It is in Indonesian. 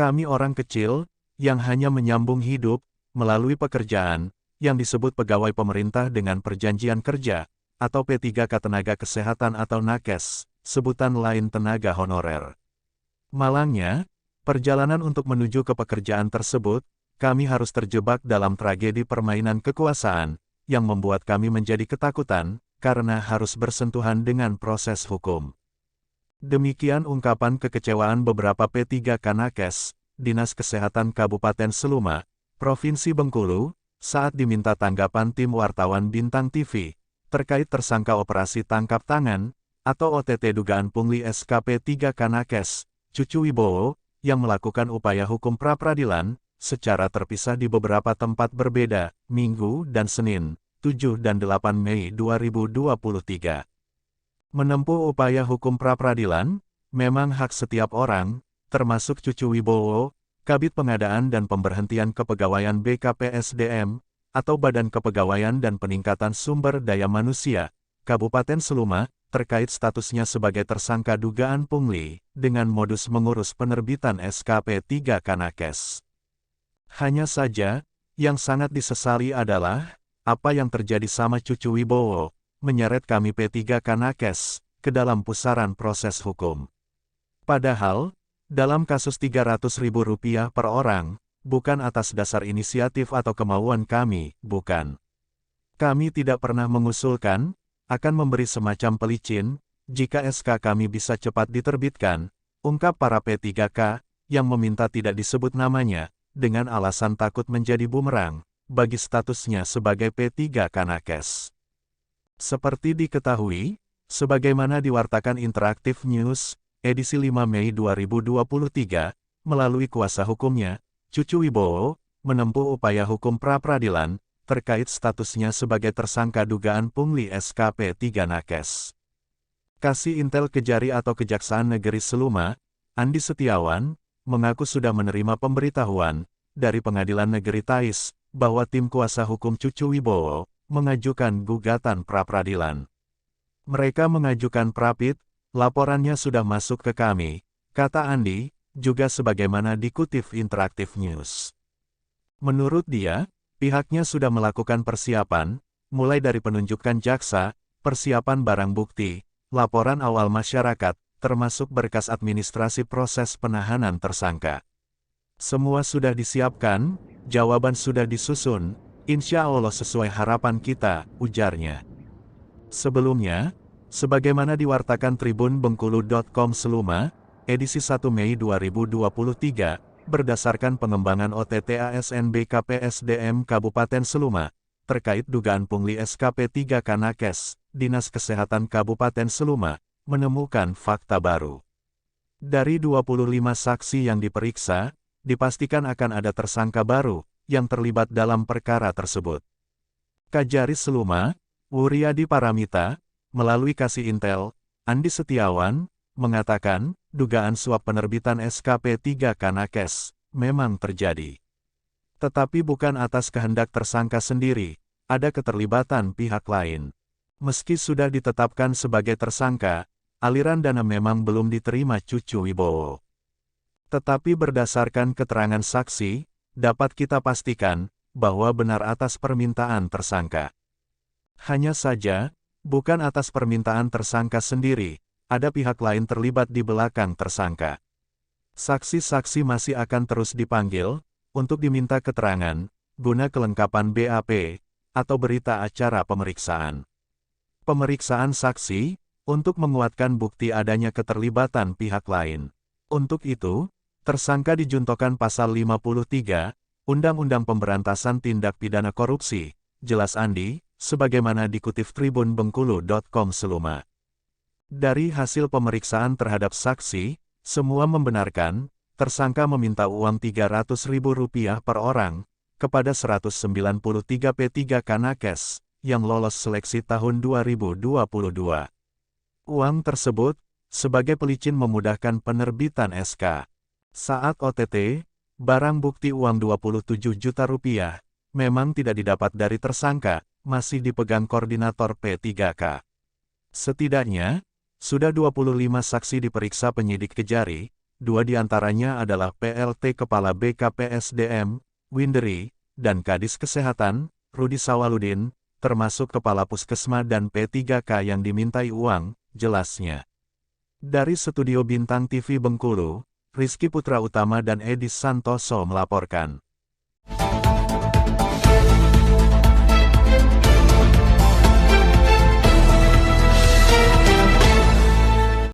Kami orang kecil, yang hanya menyambung hidup, melalui pekerjaan, yang disebut pegawai pemerintah dengan perjanjian kerja, atau P3K tenaga kesehatan atau nakes, sebutan lain tenaga honorer. Malangnya, perjalanan untuk menuju ke pekerjaan tersebut, kami harus terjebak dalam tragedi permainan kekuasaan, yang membuat kami menjadi ketakutan, karena harus bersentuhan dengan proses hukum. Demikian ungkapan kekecewaan beberapa P3K nakes, Dinas Kesehatan Kabupaten Seluma, Provinsi Bengkulu, saat diminta tanggapan tim wartawan Bintang TV, terkait tersangka operasi tangkap tangan, atau OTT dugaan pungli SKP 3K nakes, Cucu Wibowo, yang melakukan upaya hukum pra-peradilan, secara terpisah di beberapa tempat berbeda, Minggu dan Senin, 7 dan 8 Mei 2023. Menempuh upaya hukum pra-peradilan, memang hak setiap orang, termasuk Cucu Wibowo, Kabid Pengadaan dan Pemberhentian Kepegawaian BKPSDM, atau Badan Kepegawaian dan Peningkatan Sumber Daya Manusia, Kabupaten Seluma, terkait statusnya sebagai tersangka dugaan pungli, dengan modus mengurus penerbitan SKP 3K nakes. Hanya saja, yang sangat disesali adalah, apa yang terjadi sama Cucu Wibowo, menyeret kami P3K nakes, ke dalam pusaran proses hukum. Padahal, dalam kasus Rp300.000 per orang, bukan atas dasar inisiatif atau kemauan kami, bukan. Kami tidak pernah mengusulkan, akan memberi semacam pelicin, jika SK kami bisa cepat diterbitkan, ungkap para P3K, yang meminta tidak disebut namanya, dengan alasan takut menjadi bumerang, bagi statusnya sebagai P3K nakes. Seperti diketahui, sebagaimana diwartakan Interaktif News, edisi 5 Mei 2023, melalui kuasa hukumnya, Cucu Wibowo, menempuh upaya hukum pra-peradilan, terkait statusnya sebagai tersangka dugaan pungli SKP 3 nakes. Kasih Intel Kejari atau Kejaksaan Negeri Seluma, Andi Setiawan, mengaku sudah menerima pemberitahuan, dari Pengadilan Negeri Tais, bahwa tim kuasa hukum Cucu Wibowo, mengajukan gugatan pra-peradilan. Mereka mengajukan prapit, laporannya sudah masuk ke kami, kata Andi, juga sebagaimana dikutip Interaktif News. Menurut dia, pihaknya sudah melakukan persiapan, mulai dari penunjukan jaksa, persiapan barang bukti, laporan awal masyarakat, termasuk berkas administrasi proses penahanan tersangka. Semua sudah disiapkan, jawaban sudah disusun, insya Allah sesuai harapan kita, ujarnya. Sebelumnya, sebagaimana diwartakan Tribun Bengkulu.com Seluma, edisi 1 Mei 2023, berdasarkan pengembangan OTT ASN BKPSDM Kabupaten Seluma, terkait dugaan pungli SKP 3K nakes, Dinas Kesehatan Kabupaten Seluma, menemukan fakta baru. Dari 25 saksi yang diperiksa, dipastikan akan ada tersangka baru, yang terlibat dalam perkara tersebut. Kajari Seluma, Wuryadi Paramita, melalui Kasih Intel, Andi Setiawan, mengatakan, dugaan suap penerbitan SKP 3K nakes, memang terjadi. Tetapi bukan atas kehendak tersangka sendiri, ada keterlibatan pihak lain. Meski sudah ditetapkan sebagai tersangka, aliran dana memang belum diterima Cucu Wibowo. Tetapi berdasarkan keterangan saksi, dapat kita pastikan, bahwa benar atas permintaan tersangka. Hanya saja, bukan atas permintaan tersangka sendiri, ada pihak lain terlibat di belakang tersangka. Saksi-saksi masih akan terus dipanggil, untuk diminta keterangan, guna kelengkapan BAP, atau berita acara pemeriksaan. Pemeriksaan saksi, untuk menguatkan bukti adanya keterlibatan pihak lain. Untuk itu, tersangka dijuntokan pasal 53, Undang-Undang Pemberantasan Tindak Pidana Korupsi, jelas Andi, sebagaimana dikutip Tribun Bengkulu.com Seluma. Dari hasil pemeriksaan terhadap saksi, semua membenarkan, tersangka meminta uang Rp300.000 per orang, kepada 193 P3K nakes, yang lolos seleksi tahun 2022. Uang tersebut, sebagai pelicin memudahkan penerbitan SK. Saat OTT, barang bukti uang Rp27 juta, memang tidak didapat dari tersangka, masih dipegang koordinator P3K. Setidaknya, sudah 25 saksi diperiksa penyidik Kejari, dua di antaranya adalah PLT Kepala BKPSDM, Winderi, dan Kadis Kesehatan, Rudi Sawaludin, termasuk Kepala Puskesma dan P3K yang dimintai uang, jelasnya. Dari Studio Bintang TV Bengkulu, Rizky Putra Utama dan Edis Santoso melaporkan.